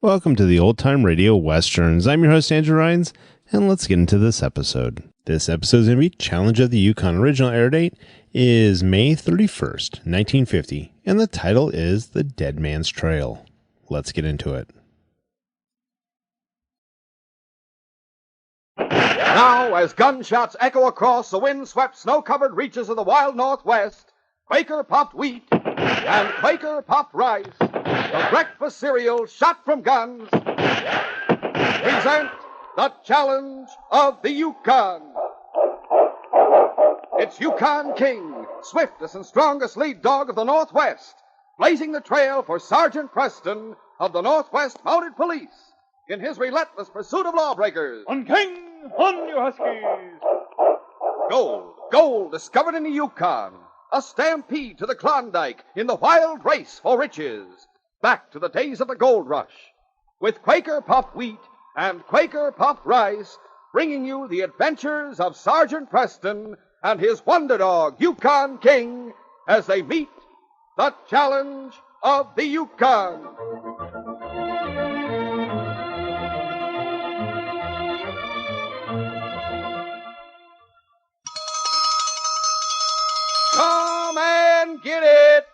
Welcome to the Old Time Radio Westerns. I'm your host, Andrew Rhines, and let's get into this episode. This episode is going to be Challenge of the Yukon. Original air date is May 31st, 1950, and the title is The Dead Man's Trail. Let's get into it. Now, as gunshots echo across the wind-swept, snow-covered reaches of the wild Northwest, Quaker Puffed Wheat and Quaker Puffed Rice, the breakfast cereal shot from guns, present the Challenge of the Yukon. It's Yukon King, swiftest and strongest lead dog of the Northwest, blazing the trail for Sergeant Preston of the Northwest Mounted Police in his relentless pursuit of lawbreakers. On King, on you Huskies! Gold discovered in the Yukon. A stampede to the Klondike in the wild race for riches. Back to the days of the gold rush. With Quaker Puffed Wheat and Quaker Puffed Rice, bringing you the adventures of Sergeant Preston and his wonder dog, Yukon King, as they meet the Challenge of the Yukon. Come and get it!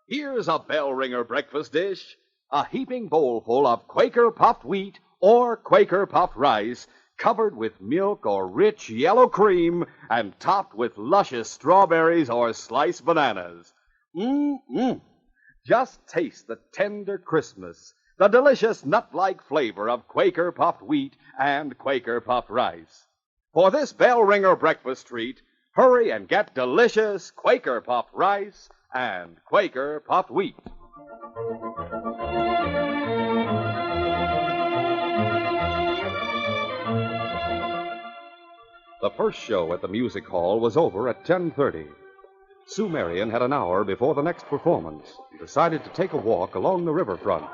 Here's a bell ringer breakfast dish, a heaping bowlful of Quaker Puffed Wheat or Quaker Puffed Rice, covered with milk or rich yellow cream and topped with luscious strawberries or sliced bananas. Just taste the tender crispness, the delicious nut-like flavor of Quaker Puffed Wheat and Quaker Puffed Rice. For this bell ringer breakfast treat, hurry and get delicious Quaker Puffed Rice and Quaker Puffed Wheat. The first show at the music hall was over at 10:30. Sue Marion had an hour before the next performance and decided to take a walk along the riverfront.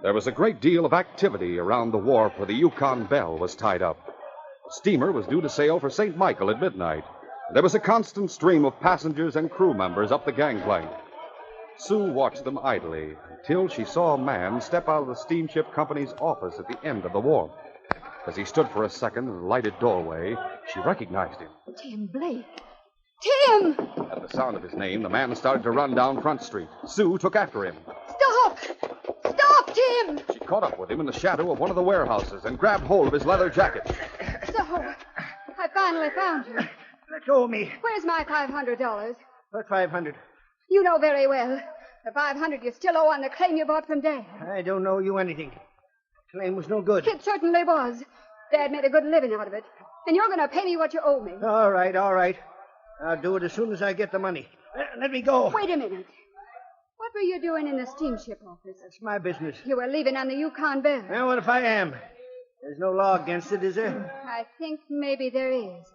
There was a great deal of activity around the wharf where the Yukon Belle was tied up. The steamer was due to sail for St. Michael at midnight. There was a constant stream of passengers and crew members up the gangplank. Sue watched them idly until she saw a man step out of the steamship company's office at the end of the wharf. As he stood for a second in the lighted doorway, she recognized him. Tim Blake. Tim! At the sound of his name, the man started to run down Front Street. Sue took after him. Stop! Stop, Tim! She caught up with him in the shadow of one of the warehouses and grabbed hold of his leather jacket. So, I finally found you. Let go of me. Where's my $500? What 500? You know very well. The $500 you still owe on the claim you bought from Dad. I don't owe you anything. Claim was no good. It certainly was. Dad made a good living out of it. And you're going to pay me what you owe me. All right. I'll do it as soon as I get the money. Let me go. Wait a minute. What were you doing in the steamship office? That's my business. You were leaving on the Yukon Belle. Well, what if I am? There's no law against it, is there? I think maybe there is.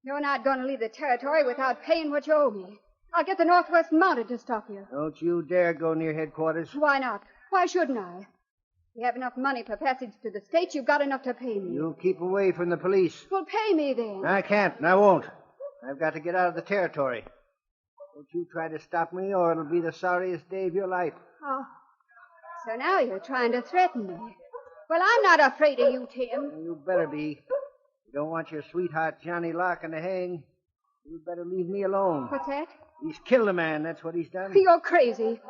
You're not going to leave the territory without paying what you owe me. I'll get the Northwest Mounted to stop you. Don't you dare go near headquarters. Why not? Why shouldn't I? You have enough money for passage to the States, you've got enough to pay me. You keep away from the police. Well, pay me then. I can't, and I won't. I've got to get out of the territory. Don't you try to stop me, or it'll be the sorriest day of your life. Oh, so now you're trying to threaten me. Well, I'm not afraid of you, Tim. You better be. You don't want your sweetheart Johnny Larkin to hang. You better leave me alone. What's that? He's killed a man, that's what he's done. You're crazy.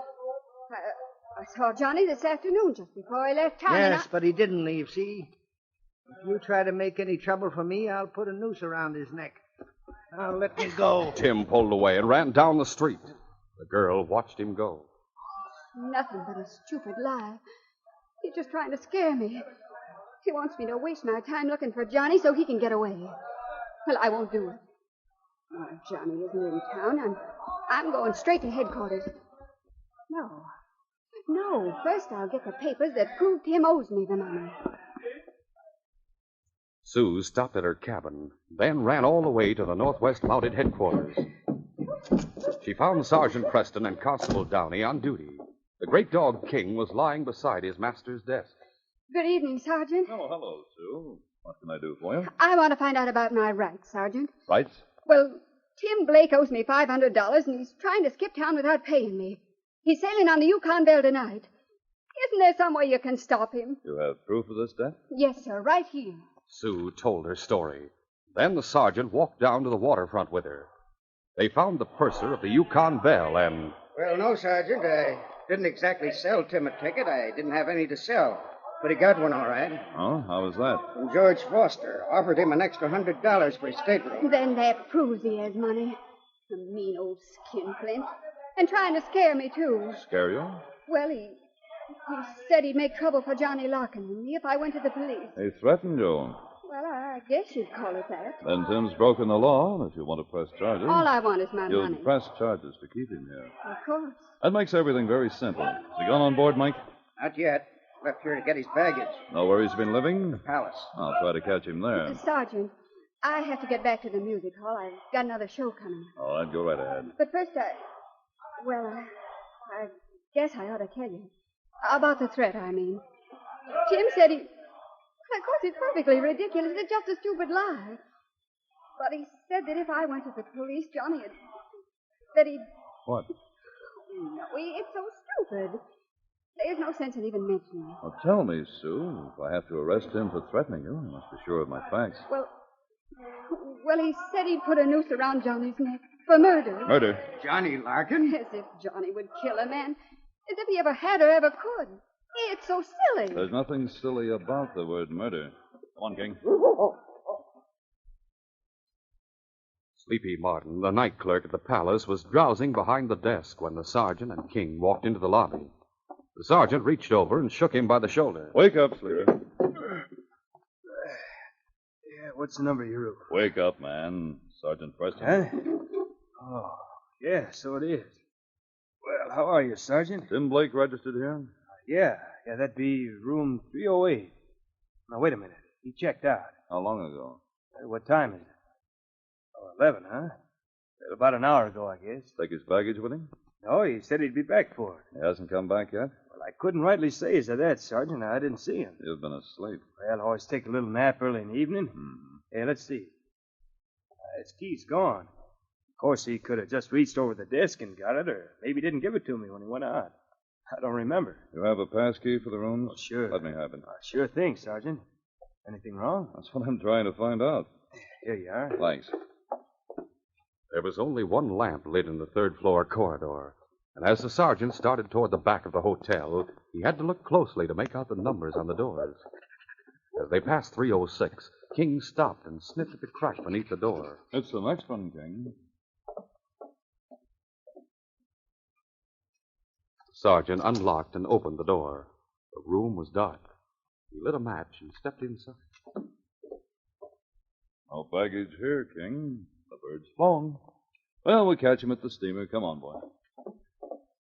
I saw Johnny this afternoon just before I left town. Yes, but he didn't leave, see? If you try to make any trouble for me, I'll put a noose around his neck. Now let me go. Tim pulled away and ran down the street. The girl watched him go. Nothing but a stupid lie. He's just trying to scare me. He wants me to waste my time looking for Johnny so he can get away. Well, I won't do it. Oh, Johnny isn't in town. I'm going straight to headquarters. No, first I'll get the papers that prove Tim owes me the money. Sue stopped at her cabin, then ran all the way to the Northwest Mounted headquarters. She found Sergeant Preston and Constable Downey on duty. The great dog King was lying beside his master's desk. Good evening, Sergeant. Oh, hello, Sue. What can I do for you? I want to find out about my rights, Sergeant. Rights? Well, Tim Blake owes me $500, and he's trying to skip town without paying me. He's sailing on the Yukon Belle tonight. Isn't there some way you can stop him? You have proof of this debt? Yes, sir, right here. Sue told her story. Then the sergeant walked down to the waterfront with her. They found the purser of the Yukon Belle and... Well, no, Sergeant. I didn't exactly sell Tim a ticket. I didn't have any to sell. But he got one all right. Oh, how was that? From George Foster. Offered him an extra $100 for his stateroom. Then that proves he has money. A mean old skinflint. And trying to scare me, too. Scare you? Well, he said he'd make trouble for Johnny Larkin and me if I went to the police. He threatened you. Well, I guess you'd call it that. Then Tim's broken the law, and if you want to press charges... All I want is my you'll money. press charges to keep him here. Of course. That makes everything very simple. Has he gone on board, Mike? Not yet. Left here to get his baggage. Know where he's been living? Palace. I'll try to catch him there. Sergeant, I have to get back to the music hall. I've got another show coming. All right, go right ahead. But first, I guess I ought to tell you. About the threat, I mean. Tim said he... Of course, it's perfectly ridiculous. It's just a stupid lie. But he said that if I went to the police, Johnny had... that he'd... What? No, it's so stupid. There's no sense in even mentioning it. Well, tell me, Sue. If I have to arrest him for threatening you, I must be sure of my facts. Well, he said he'd put a noose around Johnny's neck for murder. Murder? Johnny Larkin? As if Johnny would kill a man. As if he ever had or ever could. It's so silly. There's nothing silly about the word murder. Come on, King. Sleepy Martin, the night clerk at the palace, was drowsing behind the desk when the sergeant and King walked into the lobby. The sergeant reached over and shook him by the shoulder. Wake up, Sleepy. Yeah, what's the number of your roof? Wake up, man. Sergeant Preston. Huh? Oh, yeah, so it is. Well, how are you, Sergeant? Tim Blake registered here? Yeah, that'd be room 308. Now, wait a minute. He checked out. How long ago? What time is it? Oh, 11, huh? About an hour ago, I guess. Take his baggage with him? No, he said he'd be back for it. He hasn't come back yet? Well, I couldn't rightly say as to that, Sergeant. I didn't see him. You've been asleep. Well, I always take a little nap early in the evening. Hey, let's see. His key's gone. Of course, he could have just reached over the desk and got it, or maybe didn't give it to me when he went out. I don't remember. You have a pass key for the rooms? Oh, sure. Let me have it. Sure thing, Sergeant. Anything wrong? That's what I'm trying to find out. Here you are. Thanks. There was only one lamp lit in the third-floor corridor, and as the sergeant started toward the back of the hotel, he had to look closely to make out the numbers on the doors. As they passed 306, King stopped and sniffed at the crack beneath the door. It's the next one, King. The sergeant unlocked and opened the door. The room was dark. He lit a match and stepped inside. No baggage here, King. The bird's flown. Well, we'll catch him at the steamer. Come on, boy.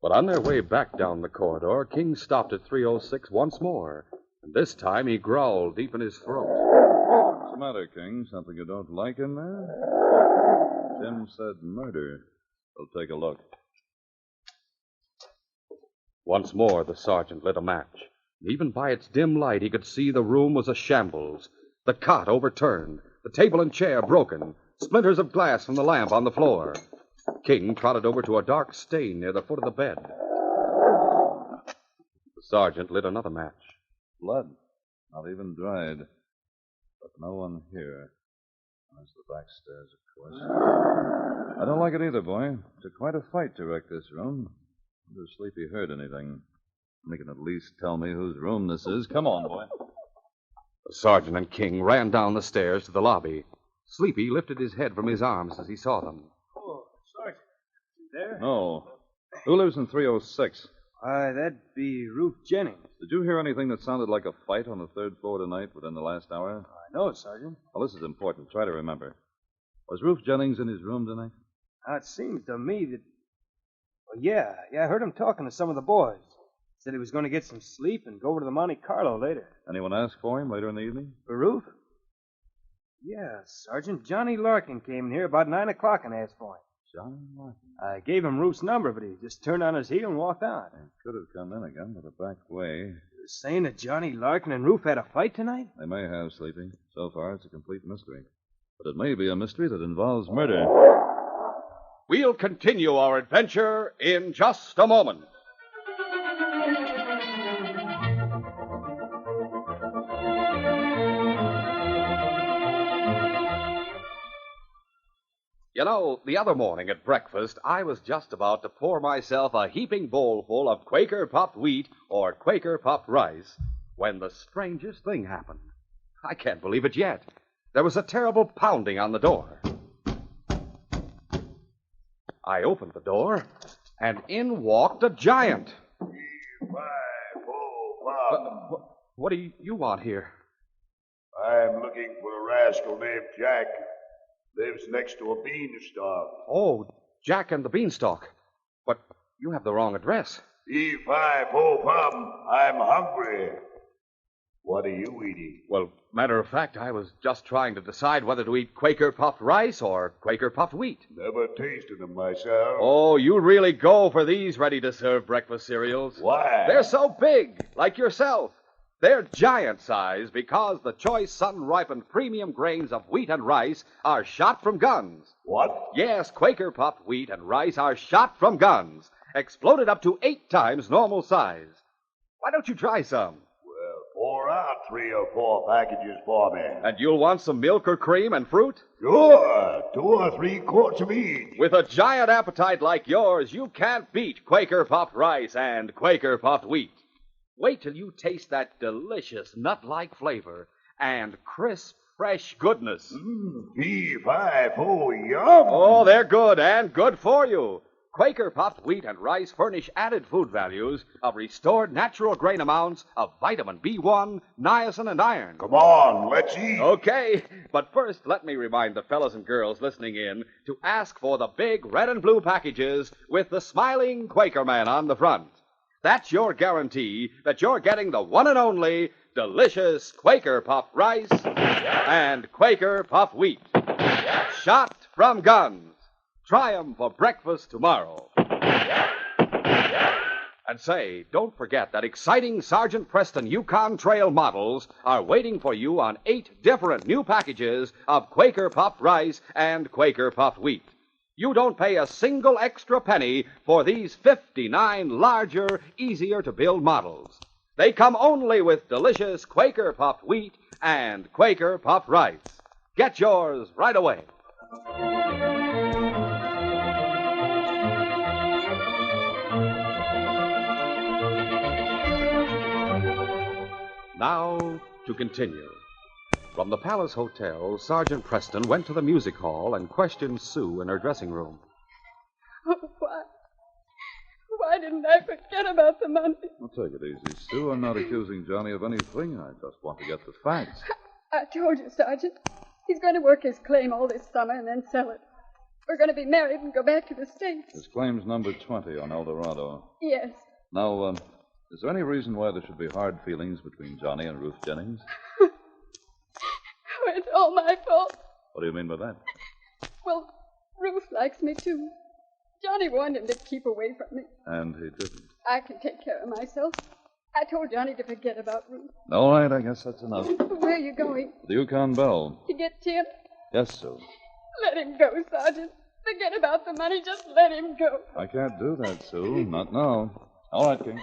But on their way back down the corridor, King stopped at 306 once more. And this time he growled deep in his throat. What's the matter, King? Something you don't like in there? Tim said murder. We'll take a look. Once more, the sergeant lit a match. Even by its dim light, he could see the room was a shambles. The cot overturned, the table and chair broken, splinters of glass from the lamp on the floor. King trotted over to a dark stain near the foot of the bed. The sergeant lit another match. Blood. Not even dried. But no one here. There's the back stairs, of course. I don't like it either, boy. Took quite a fight to wreck this room. Wonder if Sleepy heard anything. He can at least tell me whose room this is. Come on, boy. The sergeant and King ran down the stairs to the lobby. Sleepy lifted his head from his arms as he saw them. Oh, Sergeant. You there? No. Who lives in 306? Why, that'd be Ruth Jennings. Did you hear anything that sounded like a fight on the third floor tonight within the last hour? I know, Sergeant. Well, this is important. Try to remember. Was Ruth Jennings in his room tonight? Now, it seems to me that... Well, yeah, I heard him talking to some of the boys. Said he was going to get some sleep and go over to the Monte Carlo later. Anyone ask for him later in the evening? For Ruth? Yeah, Sergeant. Johnny Larkin came in here about 9 o'clock and asked for him. Johnny Larkin? I gave him Ruth's number, but he just turned on his heel and walked out. He could have come in again by the back way. You're saying that Johnny Larkin and Ruth had a fight tonight? They may have, Sleepy. So far, it's a complete mystery. But it may be a mystery that involves murder. We'll continue our adventure in just a moment. You know, the other morning at breakfast, I was just about to pour myself a heaping bowlful of Quaker puffed wheat or Quaker puffed rice when the strangest thing happened. I can't believe it yet. There was a terrible pounding on the door. I opened the door, and in walked a giant. What do you want here? I'm looking for a rascal named Jack. Lives next to a beanstalk. Oh, Jack and the Beanstalk. But you have the wrong address. E5-4-Pum. I'm hungry. What are you eating? Well, matter of fact, I was just trying to decide whether to eat Quaker puffed rice or Quaker puffed wheat. Never tasted them myself. Oh, you really go for these ready-to-serve breakfast cereals. Why? They're so big, like yourself. They're giant size because the choice sun-ripened premium grains of wheat and rice are shot from guns. What? Yes, Quaker puffed wheat and rice are shot from guns, exploded up to 8 times normal size. Why don't you try some? Well, pour out 3 or 4 packages for me. And you'll want some milk or cream and fruit? Sure. 2 or 3 quarts of each. With a giant appetite like yours, you can't beat Quaker puffed rice and Quaker puffed wheat. Wait till you taste that delicious nut-like flavor and crisp, fresh goodness. E5-4, yum. Oh, they're good and good for you. Quaker puffed wheat and rice furnish added food values of restored natural grain amounts of vitamin B1, niacin, and iron. Come on, let's eat. Okay, but first let me remind the fellas and girls listening in to ask for the big red and blue packages with the smiling Quaker man on the front. That's your guarantee that you're getting the one and only delicious Quaker puffed rice and Quaker puffed wheat. Shot from guns. Try 'em for breakfast tomorrow. And say, don't forget that exciting Sergeant Preston Yukon Trail models are waiting for you on 8 different new packages of Quaker puffed rice and Quaker puffed wheat. You don't pay a single extra penny for these 59 larger, easier-to-build models. They come only with delicious Quaker puffed wheat and Quaker puffed rice. Get yours right away. Now, to continue. From the Palace Hotel, Sergeant Preston went to the music hall and questioned Sue in her dressing room. Oh, why didn't I forget about the money? Well, take it easy, Sue. I'm not accusing Johnny of anything. I just want to get the facts. I told you, Sergeant. He's going to work his claim all this summer and then sell it. We're going to be married and go back to the States. His claim's number 20 on El Dorado. Yes. Now, is there any reason why there should be hard feelings between Johnny and Ruth Jennings? It's all my fault. What do you mean by that? Well, Ruth likes me, too. Johnny wanted him to keep away from me. And he didn't. I can take care of myself. I told Johnny to forget about Ruth. All right, I guess that's enough. Where are you going? The Yukon Bell. To get Tim? Yes, Sue. Let him go, Sergeant. Forget about the money. Just let him go. I can't do that, Sue. Not now. All right, King.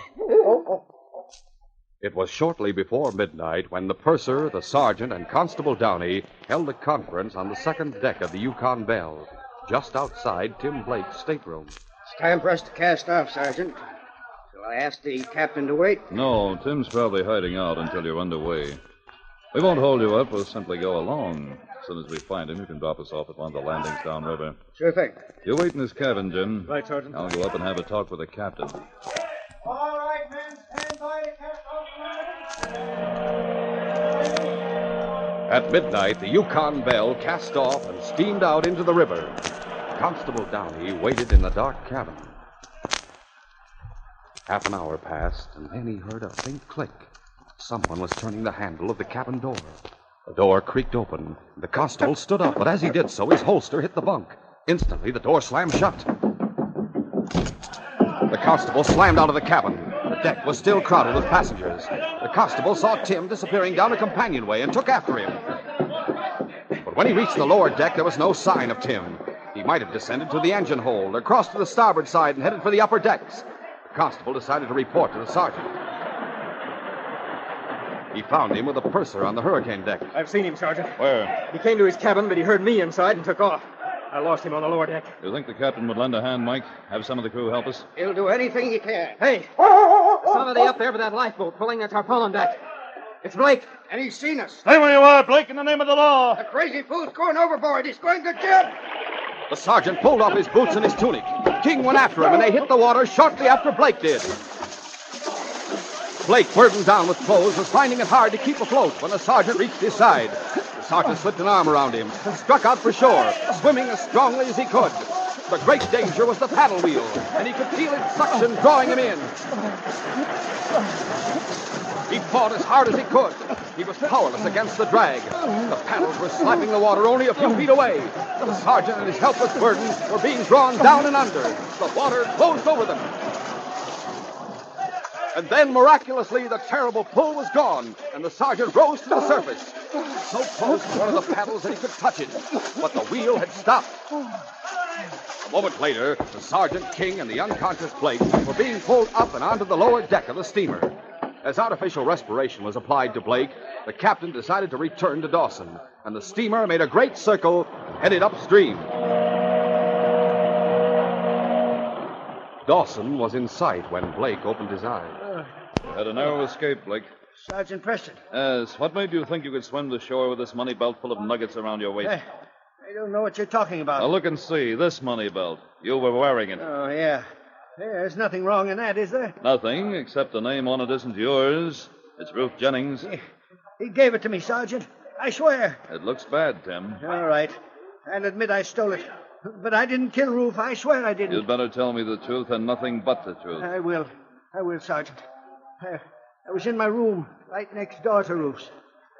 It was shortly before midnight when the purser, the sergeant, and Constable Downey held a conference on the second deck of the Yukon Bell, just outside Tim Blake's stateroom. It's time for us to cast off, Sergeant. Shall I ask the captain to wait? No, Tim's probably hiding out until you're underway. We won't hold you up. We'll simply go along. As soon as we find him, you can drop us off at one of the landings downriver. Sure thing. You wait in his cabin, Jim. Right, Sergeant. I'll go up and have a talk with the captain. All right, men, stand by to cast off the At midnight, the Yukon Bell cast off and steamed out into the river. Constable Downey waited in the dark cabin. Half an hour passed, and then he heard a faint click. Someone was turning the handle of the cabin door. The door creaked open. The constable stood up, but as he did so, his holster hit the bunk. Instantly, the door slammed shut. The constable slammed out of the cabin. The deck was still crowded with passengers. The constable saw Tim disappearing down a companionway and took after him. But when he reached the lower deck, there was no sign of Tim. He might have descended to the engine hold or crossed to the starboard side and headed for the upper decks. The constable decided to report to the sergeant. He found him with a purser on the hurricane deck. I've seen him, Sergeant. Where? He came to his cabin, but he heard me inside and took off. I lost him on the lower deck. You think the captain would lend a hand, Mike? Have some of the crew help us? He'll do anything he can. Hey! There's somebody up there with that lifeboat pulling the tarpaulin back. It's Blake. And he's seen us. Stay where you are, Blake, in the name of the law. The crazy fool's going overboard. He's going to jump. The sergeant pulled off his boots and his tunic. King went after him, and they hit the water shortly after Blake did. Blake, burdened down with clothes, was finding it hard to keep afloat when the sergeant reached his side. The sergeant slipped an arm around him and struck out for shore, swimming as strongly as he could. The great danger was the paddle wheel, and he could feel its suction drawing him in. He fought as hard as he could. He was powerless against the drag. The paddles were slapping the water only a few feet away. The sergeant and his helpless burden were being drawn down and under. The water closed over them. And then, miraculously, the terrible pull was gone, and the sergeant rose to the surface. So close to one of the paddles that he could touch it, but the wheel had stopped. A moment later, the sergeant, King, and the unconscious Blake were being pulled up and onto the lower deck of the steamer. As artificial respiration was applied to Blake, the captain decided to return to Dawson, and the steamer made a great circle, headed upstream. Dawson was in sight when Blake opened his eyes. You had a narrow escape, Blake. Sergeant Preston. Yes. What made you think you could swim to shore with this money belt full of nuggets around your waist? I don't know what you're talking about. Now look and see. This money belt. You were wearing it. Oh, yeah. There's nothing wrong in that, is there? Nothing, except the name on it isn't yours. It's Ruth Jennings. He gave it to me, Sergeant. I swear. It looks bad, Tim. All right. I'll admit I stole it. But I didn't kill Ruth. I swear I didn't. You'd better tell me the truth and nothing but the truth. I will, Sergeant. I was in my room, right next door to Ruth's.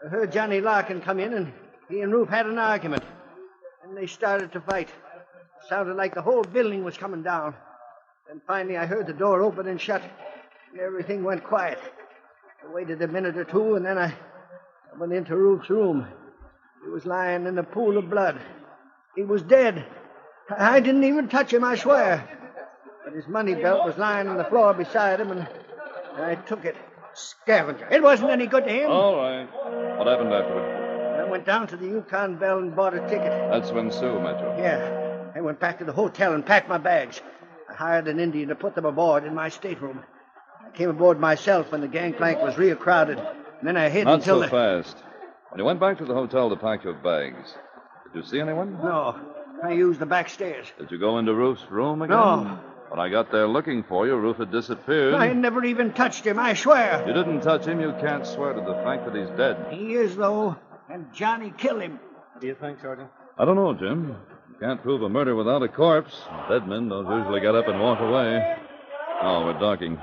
I heard Johnny Larkin come in, and he and Ruth had an argument. And they started to fight. It sounded like the whole building was coming down. Then finally I heard the door open and shut. Everything went quiet. I waited a minute or two, and then I went into Ruth's room. He was lying in a pool of blood. He was dead. I didn't even touch him, I swear. But his money belt was lying on the floor beside him, and I took it. Scavenger. It wasn't any good to him. All right. What happened afterward? I went down to the Yukon Bell and bought a ticket. That's when Sue met you. Yeah. I went back to the hotel and packed my bags. I hired an Indian to put them aboard in my stateroom. I came aboard myself when the gangplank was real crowded. And then I hid Not until so fast. When you went back to the hotel to pack your bags, did you see anyone? No. I used the back stairs. Did you go into Ruth's room again? No. When I got there looking for you, Ruth had disappeared. I never even touched him, I swear. You didn't touch him, you can't swear to the fact that he's dead. He is, though, and Johnny killed him. What do you think, Sergeant? I don't know, Jim. You can't prove a murder without a corpse. Dead men don't usually get up and walk away. Oh, we're docking.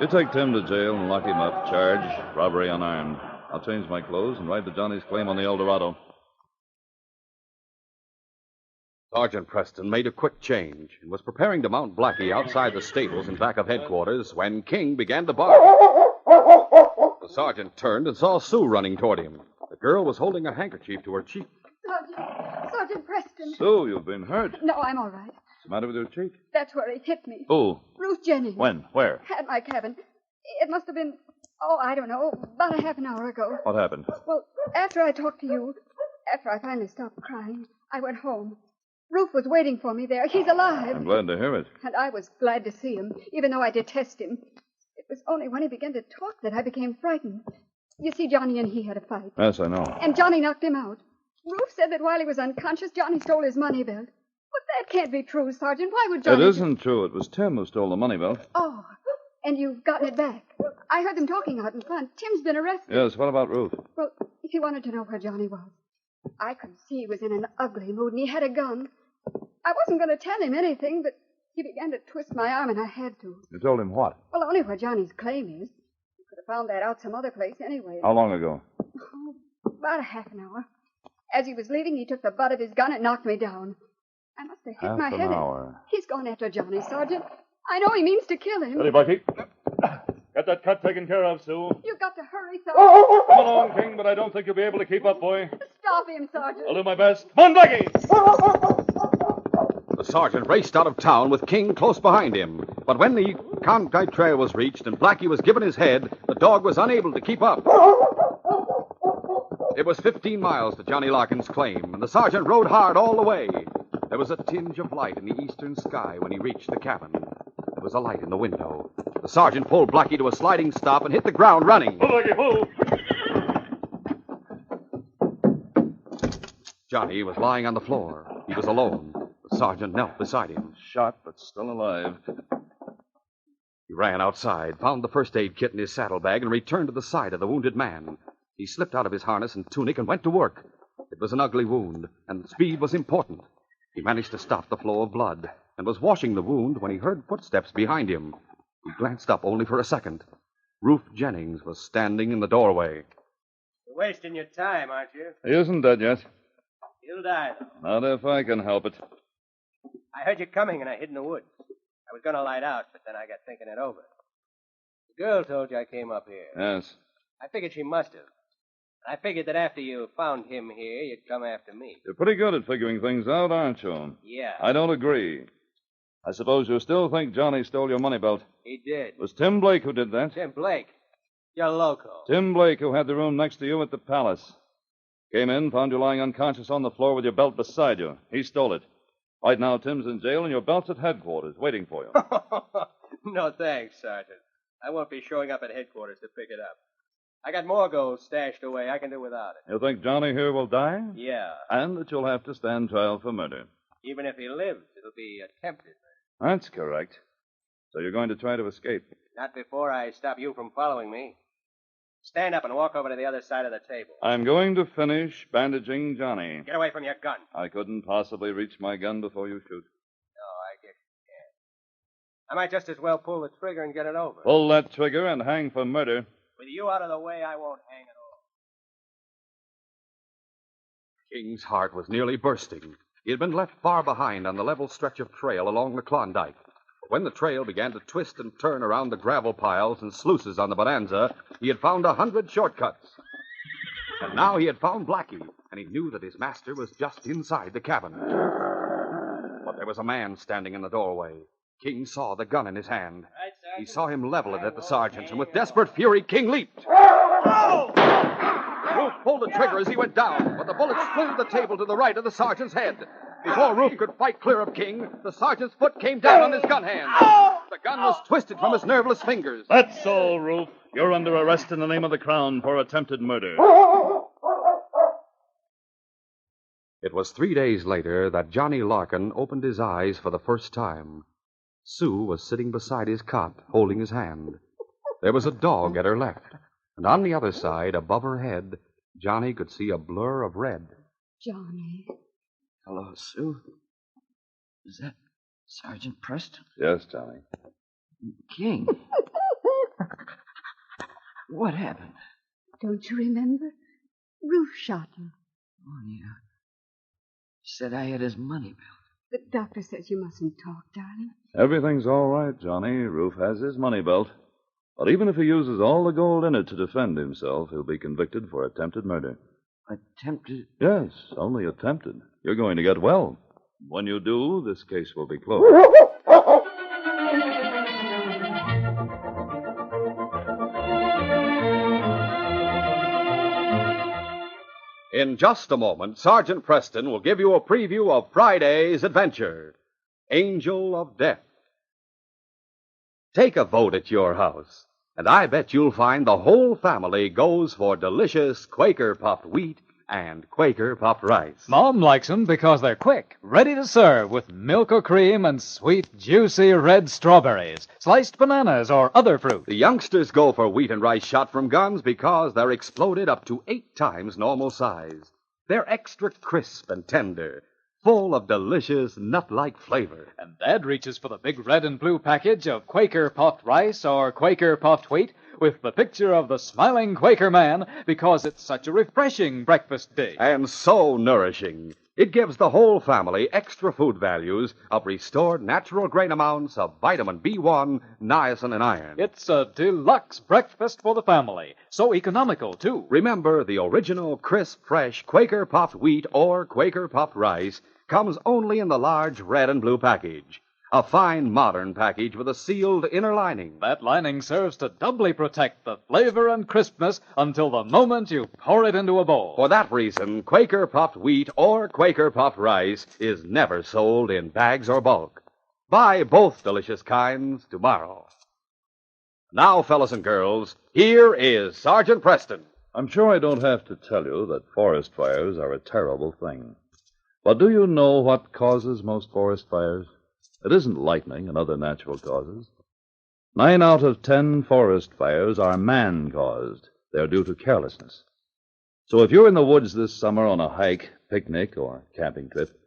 You take Tim to jail and lock him up. Charge, robbery unarmed. I'll change my clothes and ride to Johnny's claim on the El Dorado. Sergeant Preston made a quick change and was preparing to mount Blackie outside the stables in back of headquarters when King began to bark. The sergeant turned and saw Sue running toward him. The girl was holding a handkerchief to her cheek. Sergeant Preston. Sue, you've been hurt. No, I'm all right. What's the matter with your cheek? That's where he hit me. Who? Ruth Jennings. When? Where? At my cabin. It must have been, I don't know, about a half an hour ago. What happened? Well, after I talked to you, after I finally stopped crying, I went home. Ruth was waiting for me there. He's alive. I'm glad to hear it. And I was glad to see him, even though I detest him. It was only when he began to talk that I became frightened. You see, Johnny and he had a fight. Yes, I know. And Johnny knocked him out. Ruth said that while he was unconscious, Johnny stole his money belt. But that can't be true, Sergeant. Why would Johnny... It isn't true. It was Tim who stole the money belt. Oh, and you've gotten it back. I heard them talking out in front. Tim's been arrested. Yes, what about Ruth? Well, if you wanted to know where Johnny was, I could see he was in an ugly mood and he had a gun. I wasn't going to tell him anything, but he began to twist my arm and I had to. You told him what? Well, only where Johnny's claim is. You could have found that out some other place anyway. How long ago? Oh, about a half an hour. As he was leaving, he took the butt of his gun and knocked me down. I must have hit my head. Half an hour. He's gone after Johnny, Sergeant. I know he means to kill him. Steady, Blackie. Get that cut taken care of, Sue. You've got to hurry, Sergeant. Come along, King, but I don't think you'll be able to keep up, boy. Stop him, Sergeant. I'll do my best. Come on, Blackie! The sergeant raced out of town with King close behind him. But when the Conquite trail was reached and Blackie was given his head, the dog was unable to keep up. It was 15 miles to Johnny Larkin's claim, and the sergeant rode hard all the way. There was a tinge of light in the eastern sky when he reached the cabin. There was a light in the window. The sergeant pulled Blackie to a sliding stop and hit the ground running. Johnny was lying on the floor. He was alone. The sergeant knelt beside him. Shot, but still alive. He ran outside, found the first aid kit in his saddlebag, and returned to the side of the wounded man. He slipped out of his harness and tunic and went to work. It was an ugly wound, and speed was important. He managed to stop the flow of blood and was washing the wound when he heard footsteps behind him. He glanced up only for a second. Ruth Jennings was standing in the doorway. You're wasting your time, aren't you? He isn't dead yet. He'll die, though. Not if I can help it. I heard you coming, and I hid in the woods. I was going to light out, but then I got thinking it over. The girl told you I came up here. Yes. I figured she must have. I figured that after you found him here, you'd come after me. You're pretty good at figuring things out, aren't you? Yeah. I don't agree. I suppose you still think Johnny stole your money belt. He did. It was Tim Blake who did that. Tim Blake. You're loco. Tim Blake, who had the room next to you at the palace. Came in, found you lying unconscious on the floor with your belt beside you. He stole it. Right now, Tim's in jail, and your belt's at headquarters, waiting for you. No thanks, Sergeant. I won't be showing up at headquarters to pick it up. I got more gold stashed away. I can do without it. You think Johnny here will die? Yeah. And that you'll have to stand trial for murder. Even if he lives, it'll be attempted. That's correct. So you're going to try to escape? Not before I stop you from following me. Stand up and walk over to the other side of the table. I'm going to finish bandaging Johnny. Get away from your gun. I couldn't possibly reach my gun before you shoot. No, I guess you can. I might just as well pull the trigger and get it over. Pull that trigger and hang for murder. With you out of the way, I won't hang at all. King's heart was nearly bursting. He had been left far behind on the level stretch of trail along the Klondike. When the trail began to twist and turn around the gravel piles and sluices on the Bonanza, he had found 100 shortcuts. And now he had found Blackie, and he knew that his master was just inside the cabin. But there was a man standing in the doorway. King saw the gun in his hand. He saw him level it at the sergeant, and with desperate fury, King leaped. Ruth pulled the trigger as he went down, but the bullet splintered the table to the right of the sergeant's head. Before Ruth could fight clear of King, the sergeant's foot came down on his gun hand. The gun was twisted from his nerveless fingers. That's all, Ruth. You're under arrest in the name of the Crown for attempted murder. It was 3 days later that Johnny Larkin opened his eyes for the first time. Sue was sitting beside his cot, holding his hand. There was a dog at her left, and on the other side, above her head, Johnny could see a blur of red. Johnny. Hello, Sue. Is that Sergeant Preston? Yes, Johnny. King. What happened? Don't you remember? Ruth shot you. Oh, yeah. He said I had his money belt. The doctor says you mustn't talk, darling. Everything's all right, Johnny. Ruth has his money belt. But even if he uses all the gold in it to defend himself, he'll be convicted for attempted murder. Attempted? Yes, only attempted. You're going to get well. When you do, this case will be closed. In just a moment, Sergeant Preston will give you a preview of Friday's adventure, Angel of Death. Take a vote at your house, and I bet you'll find the whole family goes for delicious Quaker puffed wheat and Quaker puffed rice. Mom likes them because they're quick, ready to serve with milk or cream and sweet, juicy red strawberries, sliced bananas, or other fruit. The youngsters go for wheat and rice shot from guns because they're exploded up to 8 times normal size. They're extra crisp and tender, full of delicious nut-like flavor. And Dad reaches for the big red and blue package of Quaker puffed rice or Quaker puffed wheat with the picture of the smiling Quaker man because it's such a refreshing breakfast dish. And so nourishing. It gives the whole family extra food values of restored natural grain amounts of vitamin B1, niacin, and iron. It's a deluxe breakfast for the family. So economical, too. Remember, the original crisp, fresh Quaker puffed wheat or Quaker puffed rice comes only in the large red and blue package. A fine modern package with a sealed inner lining. That lining serves to doubly protect the flavor and crispness until the moment you pour it into a bowl. For that reason, Quaker puffed wheat or Quaker puffed rice is never sold in bags or bulk. Buy both delicious kinds tomorrow. Now, fellas and girls, here is Sergeant Preston. I'm sure I don't have to tell you that forest fires are a terrible thing. But do you know what causes most forest fires? It isn't lightning and other natural causes. 9 out of 10 forest fires are man-caused. They're due to carelessness. So if you're in the woods this summer on a hike, picnic, or camping trip,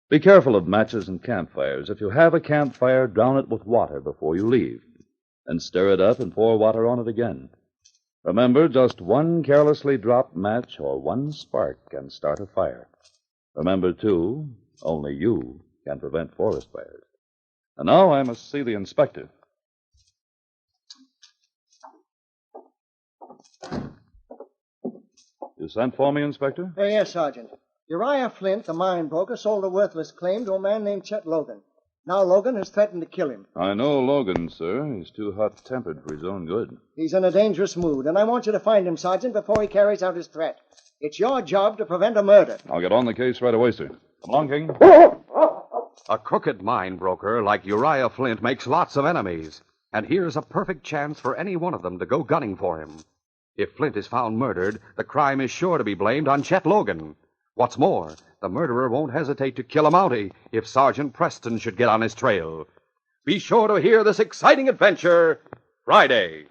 be careful of matches and campfires. If you have a campfire, drown it with water before you leave. And stir it up and pour water on it again. Remember, just one carelessly dropped match or one spark can start a fire. Remember, too, only you can prevent forest fires. And now I must see the inspector. You sent for me, Inspector? Yes, Sergeant. Uriah Flint, the mine broker, sold a worthless claim to a man named Chet Logan. Now Logan has threatened to kill him. I know Logan, sir. He's too hot-tempered for his own good. He's in a dangerous mood, and I want you to find him, Sergeant, before he carries out his threat. It's your job to prevent a murder. I'll get on the case right away, sir. Come along, King. A crooked mine broker like Uriah Flint makes lots of enemies, and here's a perfect chance for any one of them to go gunning for him. If Flint is found murdered, the crime is sure to be blamed on Chet Logan. What's more, the murderer won't hesitate to kill a Mountie if Sergeant Preston should get on his trail. Be sure to hear this exciting adventure Friday.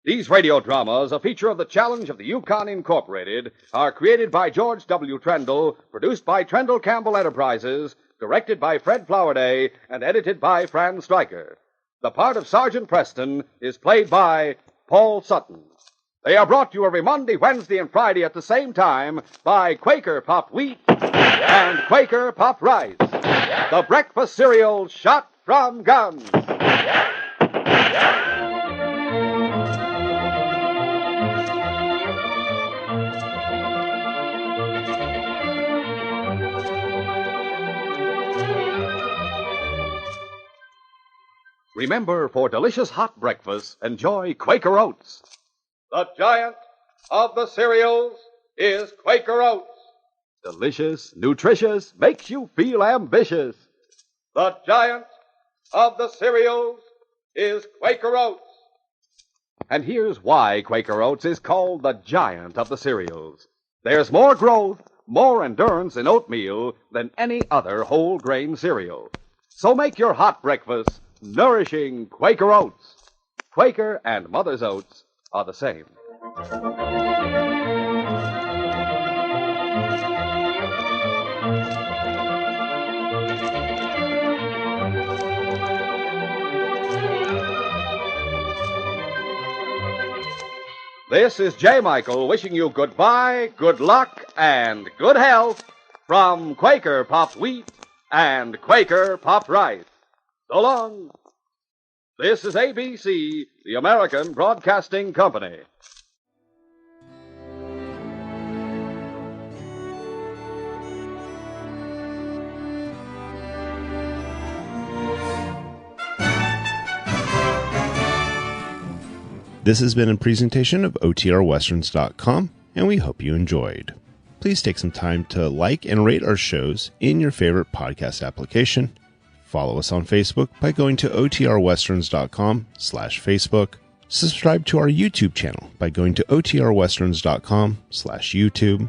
These radio dramas, a feature of the Challenge of the Yukon Incorporated, are created by George W. Trendle, produced by Trendle Campbell Enterprises, directed by Fred Flowerday, and edited by Fran Stryker. The part of Sergeant Preston is played by Paul Sutton. They are brought to you every Monday, Wednesday, and Friday at the same time by Quaker Puffed Wheat and Quaker Puffed Rice, the breakfast cereal shot from guns. Remember, for delicious hot breakfast, enjoy Quaker Oats. The giant of the cereals is Quaker Oats. Delicious, nutritious, makes you feel ambitious. The giant of the cereals is Quaker Oats. And here's why Quaker Oats is called the giant of the cereals. There's more growth, more endurance in oatmeal than any other whole grain cereal. So make your hot breakfast nourishing Quaker Oats. Quaker and Mother's Oats are the same. This is J. Michael wishing you goodbye, good luck, and good health from Quaker Puffed Wheat and Quaker Puffed Rice. So long. This is ABC, the American Broadcasting Company. This has been a presentation of OTRWesterns.com, and we hope you enjoyed. Please take some time to like and rate our shows in your favorite podcast application. Follow us on Facebook by going to OTRWesterns.com/Facebook. Subscribe to our YouTube channel by going to OTRWesterns.com/YouTube.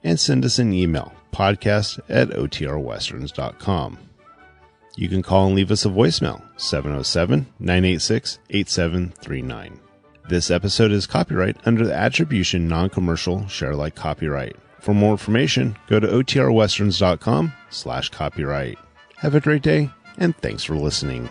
And send us an email, podcast@OTRWesterns.com. You can call and leave us a voicemail, 707-986-8739. This episode is copyright under the Attribution Non-Commercial Share-alike copyright. For more information, go to OTRWesterns.com/copyright. Have a great day, and thanks for listening.